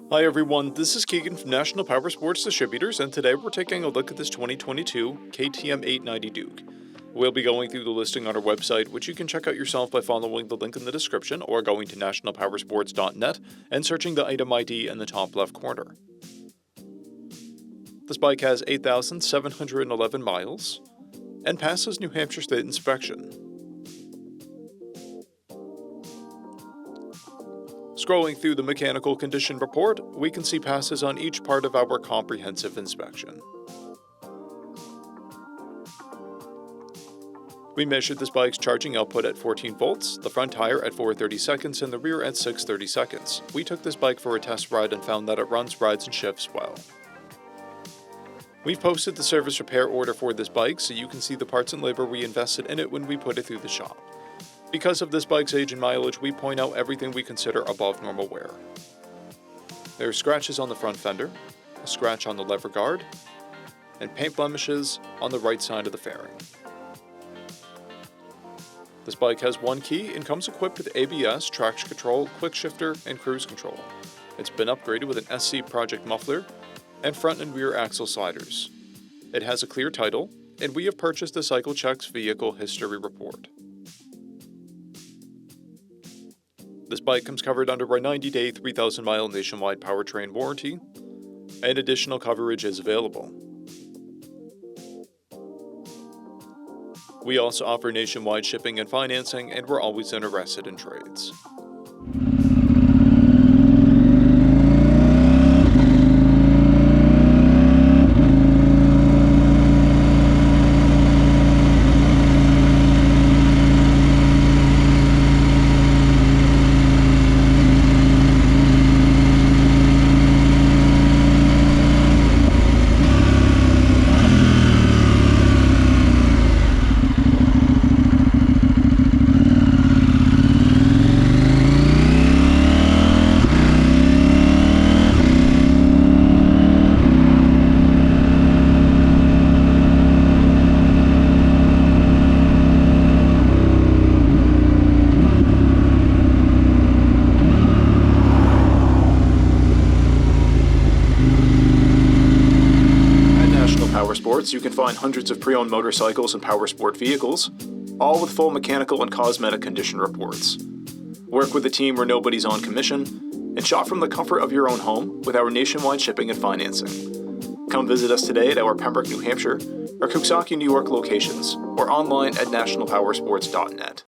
Hi everyone, this is Keegan from National Powersports Distributors, and today we're taking a look at this 2022 KTM 890 Duke. We'll be going through the listing on our website, which you can check out yourself by following the link in the description or going to nationalpowersports.net and searching the item ID in the top left corner. This bike has 8,711 miles and passes New Hampshire State inspection. Scrolling through the mechanical condition report, we can see passes on each part of our comprehensive inspection. We measured this bike's charging output at 14 volts, the front tire at 430 seconds, and the rear at 630 seconds. We took this bike for a test ride and found that it runs, rides, and shifts well. We've posted the service repair order for this bike so you can see the parts and labor we invested in it when we put it through the shop. Because of this bike's age and mileage, we point out everything we consider above normal wear. There are scratches on the front fender, a scratch on the lever guard, and paint blemishes on the right side of the fairing. This bike has one key and comes equipped with ABS, traction control, quick shifter, and cruise control. It's been upgraded with an SC Project muffler and front and rear axle sliders. It has a clear title, and we have purchased the CycleCheck's vehicle history report. This bike comes covered under our 90-day, 3,000-mile nationwide powertrain warranty, and additional coverage is available. We also offer nationwide shipping and financing, and we're always interested in trades. Powersports, you can find hundreds of pre-owned motorcycles and powersport vehicles, all with full mechanical and cosmetic condition reports. Work with a team where nobody's on commission, and shop from the comfort of your own home with our nationwide shipping and financing. Come visit us today at our Pembroke, New Hampshire, or Coxsackie, New York locations, or online at nationalpowersports.net.